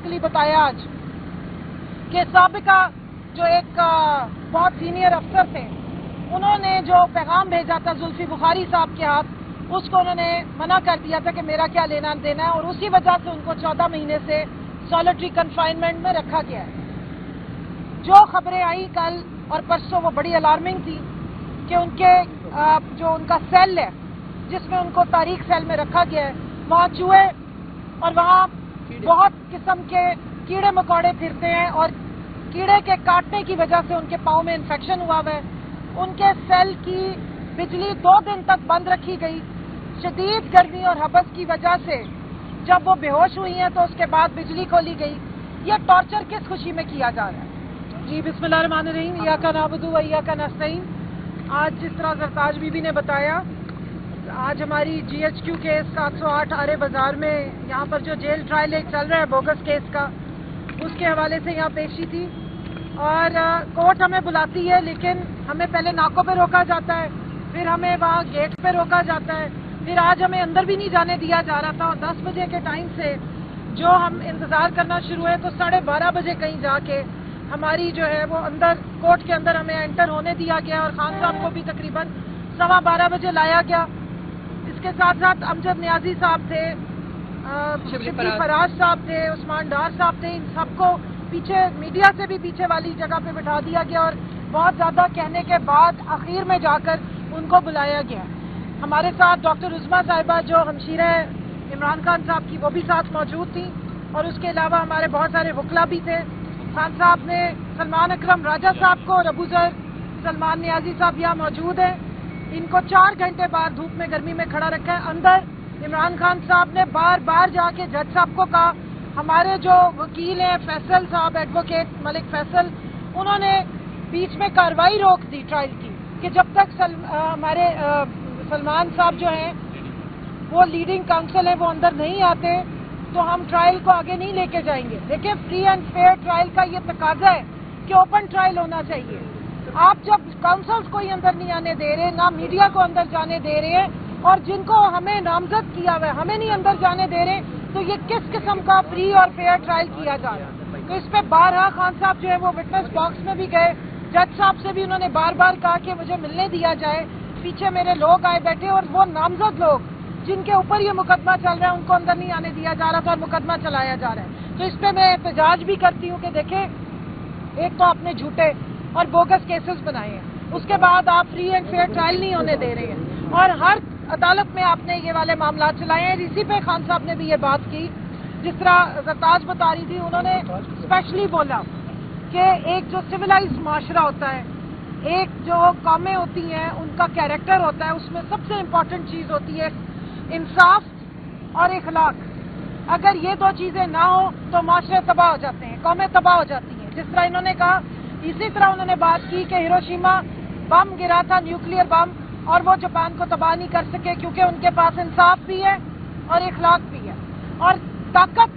Basically بتایا آج کہ سابقہ جو ایک بہت سینئر افسر تھے انہوں نے جو پیغام بھیجا تھا زلفی بخاری صاحب کے ہاتھ اس کو انہوں نے منع کر دیا تھا کہ میرا کیا لینا دینا ہے، اور اسی وجہ سے ان کو 14 مہینے سے سالٹری کنفائنمنٹ میں رکھا گیا ہے۔ جو خبریں آئیں کل اور پرسوں وہ بڑی الارمنگ تھی کہ ان کے جو ان کا سیل ہے جس میں ان کو تاریخ سیل میں رکھا گیا ہے وہاں چوہے اور وہاں بہت قسم کے کیڑے مکوڑے پھرتے ہیں، اور کیڑے کے کاٹنے کی وجہ سے ان کے پاؤں میں انفیکشن ہوا ہے۔ ان کے سیل کی بجلی 2 دن تک بند رکھی گئی، شدید گرمی اور ہبس کی وجہ سے جب وہ بے ہوش ہوئی ہیں تو اس کے بعد بجلی کھولی گئی۔ یہ ٹارچر کس خوشی میں کیا جا رہا ہے؟ جی بسم اللہ الرحمن الرحیم، ایاک نعبد و ایاک نستعین۔ آج جس طرح زرتاج بی بی نے بتایا، آج ہماری جی ایچ کیو کیس 708 آرے بازار میں یہاں پر جو جیل ٹرائل ایک چل رہا ہے بوگس کیس کا، اس کے حوالے سے یہاں پیشی تھی، اور کورٹ ہمیں بلاتی ہے لیکن ہمیں پہلے ناکوں پہ روکا جاتا ہے، پھر ہمیں وہاں گیٹ پہ روکا جاتا ہے، پھر آج ہمیں اندر بھی نہیں جانے دیا جا رہا تھا، اور 10 بجے کے ٹائم سے جو ہم انتظار کرنا شروع ہوئے تو 12:30 بجے کہیں جا کے ہماری جو ہے وہ اندر کورٹ کے اندر ہمیں انٹر ہونے دیا گیا، اور خان صاحب کو بھی تقریباً 12:15 بجے لایا گیا۔ اس کے ساتھ ساتھ امجد نیازی صاحب تھے، شبلی فراز صاحب تھے، عثمان ڈار صاحب تھے، ان سب کو پیچھے میڈیا سے بھی پیچھے والی جگہ پہ بٹھا دیا گیا، اور بہت زیادہ کہنے کے بعد اخیر میں جا کر ان کو بلایا گیا۔ ہمارے ساتھ ڈاکٹر عظمیٰ صاحبہ جو ہمشیرہ عمران خان صاحب کی، وہ بھی ساتھ موجود تھیں، اور اس کے علاوہ ہمارے بہت سارے وکلا بھی تھے۔ خان صاحب نے سلمان اکرم راجہ صاحب کو اور ابو ذر سلمان نیازی صاحب یہاں موجود ہیں، ان کو 4 گھنٹے بعد دھوپ میں گرمی میں کھڑا رکھا ہے۔ اندر عمران خان صاحب نے بار بار جا کے جج صاحب کو کہا، ہمارے جو وکیل ہیں فیصل صاحب، ایڈوکیٹ ملک فیصل، انہوں نے بیچ میں کارروائی روک دی ٹرائل کی کہ جب تک ہمارے سلمان صاحب جو ہیں وہ لیڈنگ کاؤنسل ہیں وہ اندر نہیں آتے تو ہم ٹرائل کو آگے نہیں لے کے جائیں گے۔ دیکھیں فری اینڈ فیئر ٹرائل کا یہ تقاضا ہے کہ اوپن ٹرائل ہونا چاہیے۔ آپ جب کاؤنسلز کو ہی اندر نہیں آنے دے رہے، نہ میڈیا کو اندر جانے دے رہے ہیں، اور جن کو ہمیں نامزد کیا ہوا ہے ہمیں نہیں اندر جانے دے رہے، تو یہ کس قسم کا فری اور فیئر ٹرائل کیا جا رہا ہے؟ تو اس پہ بارہا خان صاحب جو ہے وہ وٹنس باکس میں بھی گئے، جج صاحب سے بھی انہوں نے بار بار کہا کہ مجھے ملنے دیا جائے، پیچھے میرے لوگ آئے بیٹھے، اور وہ نامزد لوگ جن کے اوپر یہ مقدمہ چل رہا ہے ان کو اندر نہیں آنے دیا جا رہا تھا اور مقدمہ چلایا جا رہا ہے۔ تو اس پہ میں احتجاج بھی کرتی ہوں کہ دیکھیں، ایک تو آپ نے جھوٹے اور بوگس کیسز بنائے ہیں، اس کے بعد آپ فری اینڈ فیئر ٹرائل نہیں ہونے دے رہے ہیں، اور ہر عدالت میں آپ نے یہ والے معاملات چلائے ہیں۔ اسی پہ خان صاحب نے بھی یہ بات کی، جس طرح زرتاج بتا رہی تھی، انہوں نے اسپیشلی بولا کہ ایک جو سویلائز معاشرہ ہوتا ہے، ایک جو قومیں ہوتی ہیں ان کا کیریکٹر ہوتا ہے، اس میں سب سے امپورٹنٹ چیز ہوتی ہے انصاف اور اخلاق۔ اگر یہ 2 چیزیں نہ ہوں تو معاشرے تباہ ہو جاتے ہیں، قومیں تباہ ہو جاتی ہیں۔ جس طرح انہوں نے کہا، اسی طرح انہوں نے بات کی کہ ہیروشیما بم گرا تھا، نیوکلیئر بم، اور وہ جاپان کو تباہ نہیں کر سکے کیونکہ ان کے پاس انصاف بھی ہے اور اخلاق بھی ہے۔ اور طاقت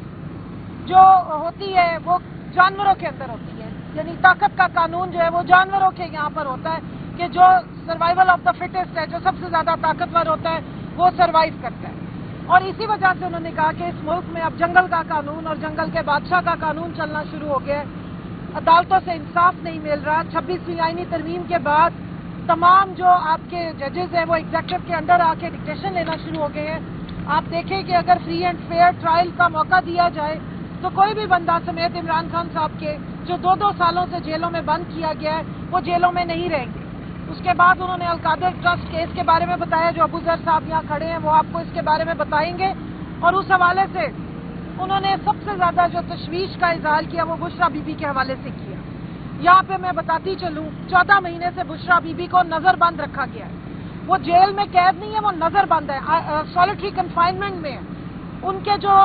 جو ہوتی ہے وہ جانوروں کے اندر ہوتی ہے، یعنی طاقت کا قانون جو ہے وہ جانوروں کے یہاں پر ہوتا ہے کہ جو سروائیول آف دا فٹسٹ ہے، جو سب سے زیادہ طاقتور ہوتا ہے وہ سروائیو کرتا ہے۔ اور اسی وجہ سے انہوں نے کہا کہ اس ملک میں اب جنگل کا قانون اور جنگل کے بادشاہ کا قانون چلنا شروع ہو گیا ہے، عدالتوں سے انصاف نہیں مل رہا۔ 26ویں آئینی ترمیم کے بعد تمام جو آپ کے ججز ہیں وہ ایگزیکٹو کے انڈر آ کے ڈکٹیشن لینا شروع ہو گئے ہیں۔ آپ دیکھیں کہ اگر فری اینڈ فیئر ٹرائل کا موقع دیا جائے تو کوئی بھی بندہ سمیت عمران خان صاحب کے جو 2 سالوں سے جیلوں میں بند کیا گیا ہے وہ جیلوں میں نہیں رہیں گے۔ اس کے بعد انہوں نے القادر ٹرسٹ کیس کے بارے میں بتایا، جو ابو ذر صاحب یہاں کھڑے ہیں وہ آپ کو اس کے بارے میں بتائیں گے، اور اس حوالے سے انہوں نے سب سے زیادہ جو تشویش کا اظہار کیا وہ بشرا بی بی کے حوالے سے کیا۔ یہاں پہ میں بتاتی چلوں، 14 مہینے سے بشرا بی بی کو نظر بند رکھا گیا ہے۔ وہ جیل میں قید نہیں ہے، وہ نظر بند ہے، سالٹری کنفائنمنٹ میں ہے۔ ان کے جو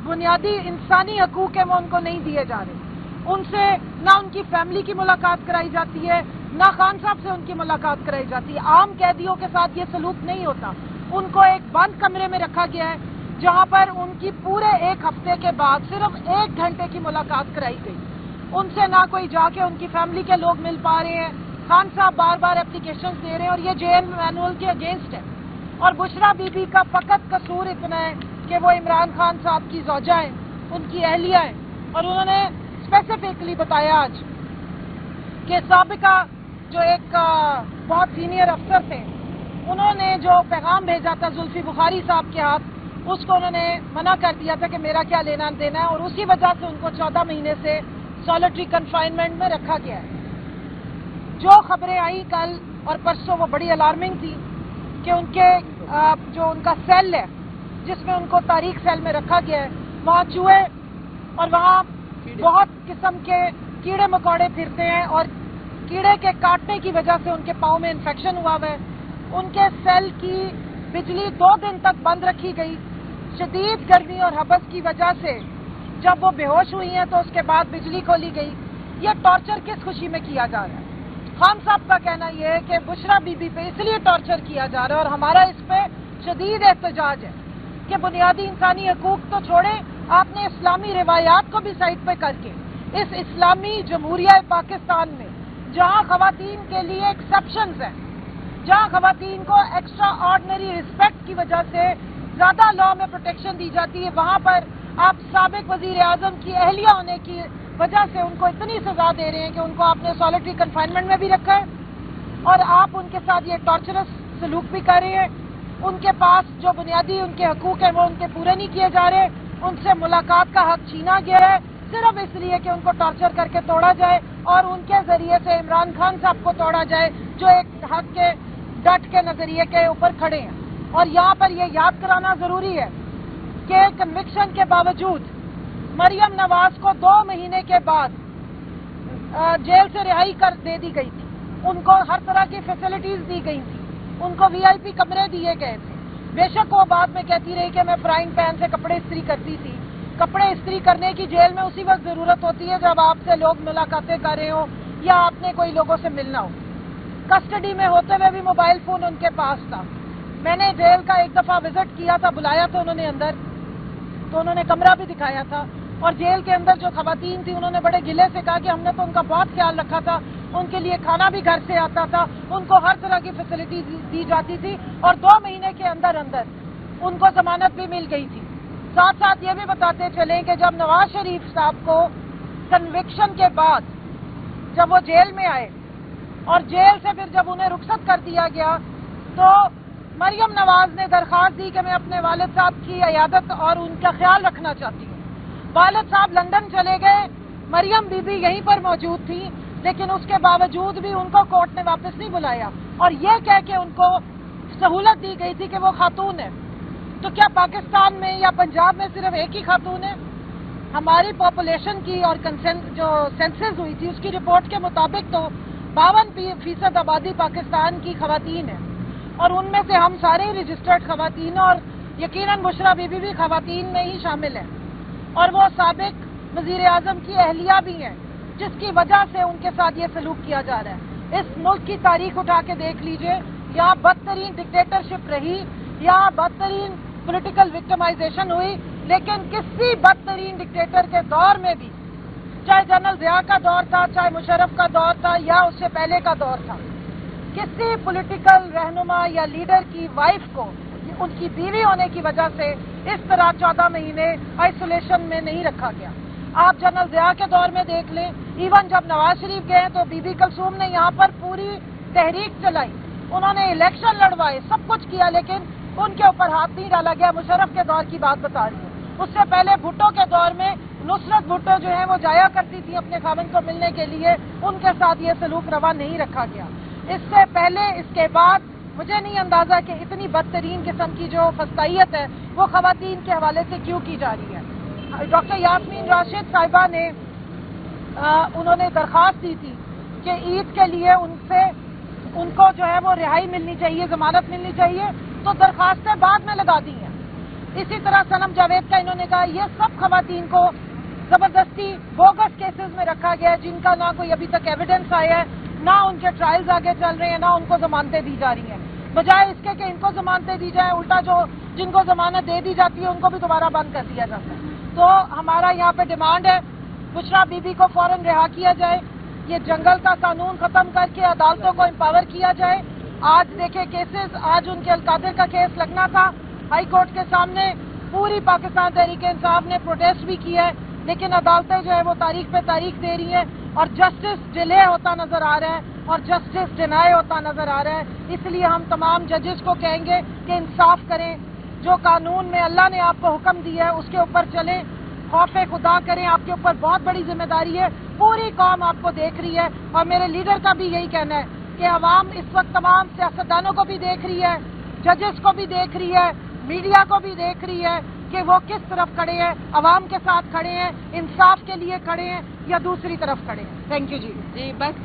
بنیادی انسانی حقوق ہیں وہ ان کو نہیں دیے جا رہے، ان سے نہ ان کی فیملی کی ملاقات کرائی جاتی ہے، نہ خان صاحب سے ان کی ملاقات کرائی جاتی ہے۔ عام قیدیوں کے ساتھ یہ سلوک نہیں ہوتا، ان کو ایک بند کمرے میں رکھا گیا ہے جہاں پر ان کی پورے 1 ہفتے کے بعد صرف 1 گھنٹے کی ملاقات کرائی گئی، ان سے نہ کوئی جا کے ان کی فیملی کے لوگ مل پا رہے ہیں۔ خان صاحب بار بار اپلیکیشنز دے رہے ہیں اور یہ جے این مینول کے اگینسٹ ہے۔ اور بشرا بی بی کا فقط قصور اتنا ہے کہ وہ عمران خان صاحب کی زوجہ ہیں، ان کی اہلیہ ہیں، اور انہوں نے اسپیسیفکلی بتایا آج کہ سابقہ جو ایک بہت سینئر افسر تھے انہوں نے جو پیغام بھیجا تھا زلفی بخاری صاحب کے ہاتھ اس کو انہوں نے منع کر دیا تھا کہ میرا کیا لینا دینا ہے، اور اسی وجہ سے ان کو 14 مہینے سے سالٹری کنفائنمنٹ میں رکھا گیا ہے۔ جو خبریں آئیں کل اور پرسوں وہ بڑی الارمنگ تھی کہ ان کے جو ان کا سیل ہے جس میں ان کو تاریخ سیل میں رکھا گیا ہے وہاں چوہے اور وہاں بہت قسم کے کیڑے مکوڑے پھرتے ہیں، اور کیڑے کے کاٹنے کی وجہ سے ان کے پاؤں میں انفیکشن ہوا ہے۔ ان کے سیل کی بجلی 2 دن تک بند رکھی گئی، شدید گرمی اور ہبس کی وجہ سے جب وہ بے ہوش ہوئی ہیں تو اس کے بعد بجلی کھولی گئی۔ یہ ٹارچر کس خوشی میں کیا جا رہا ہے؟ خان صاحب کا کہنا یہ ہے کہ بشرا بی بی پہ اس لیے ٹارچر کیا جا رہا ہے اور ہمارا اس پہ شدید احتجاج ہے کہ بنیادی انسانی حقوق تو چھوڑیں، آپ نے اسلامی روایات کو بھی سائڈ پہ کر کے اس اسلامی جمہوریہ پاکستان میں جہاں خواتین کے لیے ایکسیپشنز ہیں، جہاں خواتین کو ایکسٹرا آرڈنری رسپیکٹ کی وجہ سے زیادہ لا میں پروٹیکشن دی جاتی ہے، وہاں پر آپ سابق وزیر اعظم کی اہلیہ ہونے کی وجہ سے ان کو اتنی سزا دے رہے ہیں کہ ان کو آپ نے سالٹری کنفائنمنٹ میں بھی رکھا ہے اور آپ ان کے ساتھ یہ ٹارچرس سلوک بھی کر رہے ہیں۔ ان کے پاس جو بنیادی ان کے حقوق ہیں وہ ان کے پورے نہیں کیے جا رہے، ان سے ملاقات کا حق چھینا گیا ہے صرف اس لیے کہ ان کو ٹارچر کر کے توڑا جائے اور ان کے ذریعے سے عمران خان صاحب کو توڑا جائے جو ایک حق کے ڈٹ کے نظریے کے اوپر کھڑے ہیں۔ اور یہاں پر یہ یاد کرانا ضروری ہے کہ کنوکشن کے باوجود مریم نواز کو 2 مہینے کے بعد جیل سے رہائی کر دے دی گئی تھی، ان کو ہر طرح کی فیسلٹیز دی گئی تھی، ان کو وی آئی پی کمرے دیے گئے تھے۔ بے شک وہ بعد میں کہتی رہی کہ میں فرائنگ پین سے کپڑے استری کرتی تھی، کپڑے استری کرنے کی جیل میں اسی وقت ضرورت ہوتی ہے جب آپ سے لوگ ملاقاتیں کر رہے ہوں یا آپ نے کوئی لوگوں سے ملنا ہو۔ کسٹڈی میں ہوتے ہوئے بھی موبائل فون ان کے پاس تھا۔ میں نے جیل کا ایک دفعہ وزٹ کیا تھا، بلایا تھا انہوں نے اندر، تو انہوں نے کمرہ بھی دکھایا تھا، اور جیل کے اندر جو خواتین تھی انہوں نے بڑے گلے سے کہا کہ ہم نے تو ان کا بہت خیال رکھا تھا، ان کے لیے کھانا بھی گھر سے آتا تھا، ان کو ہر طرح کی فیسلٹی دی جاتی تھی، اور 2 مہینے کے اندر اندر ان کو ضمانت بھی مل گئی تھی۔ ساتھ ساتھ یہ بھی بتاتے چلیں کہ جب نواز شریف صاحب کو کنوکشن کے بعد جب وہ جیل میں آئے اور جیل سے پھر جب انہیں رخصت کر دیا گیا تو مریم نواز نے درخواست دی کہ میں اپنے والد صاحب کی عیادت اور ان کا خیال رکھنا چاہتی ہوں۔ والد صاحب لندن چلے گئے، مریم بی بی یہیں پر موجود تھی، لیکن اس کے باوجود بھی ان کو کورٹ نے واپس نہیں بلایا اور یہ کہہ کے ان کو سہولت دی گئی تھی کہ وہ خاتون ہے۔ تو کیا پاکستان میں یا پنجاب میں صرف ایک ہی خاتون ہے؟ ہماری پاپولیشن کی اور جو سینسس ہوئی تھی اس کی رپورٹ کے مطابق تو 52% آبادی پاکستان کی خواتین ہے، اور ان میں سے ہم سارے ہی رجسٹرڈ خواتین، اور یقیناً بشرا بی بی بھی خواتین میں ہی شامل ہے، اور وہ سابق وزیر اعظم کی اہلیہ بھی ہیں جس کی وجہ سے ان کے ساتھ یہ سلوک کیا جا رہا ہے۔ اس ملک کی تاریخ اٹھا کے دیکھ لیجئے، یہاں بدترین ڈکٹیٹرشپ رہی، یہاں بدترین پولیٹیکل وکٹمائزیشن ہوئی، لیکن کسی بدترین ڈکٹیٹر کے دور میں بھی، چاہے جنرل ضیاء کا دور تھا، چاہے مشرف کا دور تھا یا اس سے پہلے کا دور تھا، کسی پولیٹیکل رہنما یا لیڈر کی وائف کو ان کی بیوی ہونے کی وجہ سے اس طرح 14 مہینے آئسولیشن میں نہیں رکھا گیا۔ آپ جنرل ضیاء کے دور میں دیکھ لیں، ایون جب نواز شریف گئے تو بی بی کلثوم نے یہاں پر پوری تحریک چلائی، انہوں نے الیکشن لڑوائے، سب کچھ کیا، لیکن ان کے اوپر ہاتھ نہیں ڈالا گیا۔ مشرف کے دور کی بات بتا رہی ہوں، اس سے پہلے بھٹو کے دور میں نصرت بھٹو جو ہیں وہ جایا کرتی تھی اپنے خاوند کو ملنے کے لیے، ان کے ساتھ یہ سلوک روا نہیں رکھا گیا۔ اس سے پہلے اس کے بعد مجھے نہیں اندازہ کہ اتنی بدترین قسم کی جو فسطائیت ہے وہ خواتین کے حوالے سے کیوں کی جا رہی ہے۔ ڈاکٹر یاسمین راشد صاحبہ نے انہوں نے درخواست دی تھی کہ عید کے لیے ان کو جو ہے وہ رہائی ملنی چاہیے، ضمانت ملنی چاہیے، تو درخواستیں بعد میں لگا دی ہیں۔ اسی طرح صنم جاوید کا انہوں نے کہا یہ سب خواتین کو زبردستی بوگس کیسز میں رکھا گیا ہے جن کا نہ کوئی ابھی تک ایویڈنس آیا ہے، نہ ان کے ٹرائلز آگے چل رہے ہیں، نہ ان کو ضمانتیں دی جا رہی ہیں۔ بجائے اس کے کہ ان کو ضمانتیں دی جائیں، الٹا جن کو ضمانت دے دی جاتی ہے ان کو بھی دوبارہ بند کر دیا جاتا ہے۔ تو ہمارا یہاں پہ ڈیمانڈ ہے بشرا بی بی کو فوراً رہا کیا جائے، یہ جنگل کا قانون ختم کر کے عدالتوں کو امپاور کیا جائے۔ آج دیکھیں کیسز، آج ان کے القادر کا کیس لگنا تھا ہائی کورٹ کے سامنے، پوری پاکستان تحریک انصاف نے پروٹیسٹ بھی کیا ہے، لیکن عدالتیں جو ہے وہ تاریخ پہ تاریخ دے رہی ہیں اور جسٹس ڈیلے ہوتا نظر آ رہا ہے اور جسٹس ڈینائی ہوتا نظر آ رہا ہے. اس لیے ہم تمام ججز کو کہیں گے کہ انصاف کریں, جو قانون میں اللہ نے آپ کو حکم دیا ہے اس کے اوپر چلیں, خوف خدا کریں. آپ کے اوپر بہت بڑی ذمہ داری ہے, پوری قوم آپ کو دیکھ رہی ہے اور میرے لیڈر کا بھی یہی کہنا ہے کہ عوام اس وقت تمام سیاستدانوں کو بھی دیکھ رہی ہے, ججز کو بھی دیکھ رہی ہے, میڈیا کو بھی دیکھ رہی ہے کہ وہ کس طرف کھڑے ہیں, عوام کے ساتھ کھڑے ہیں, انصاف کے لیے کھڑے ہیں یا دوسری طرف کھڑے ہیں. تھینک یو جی. جی بس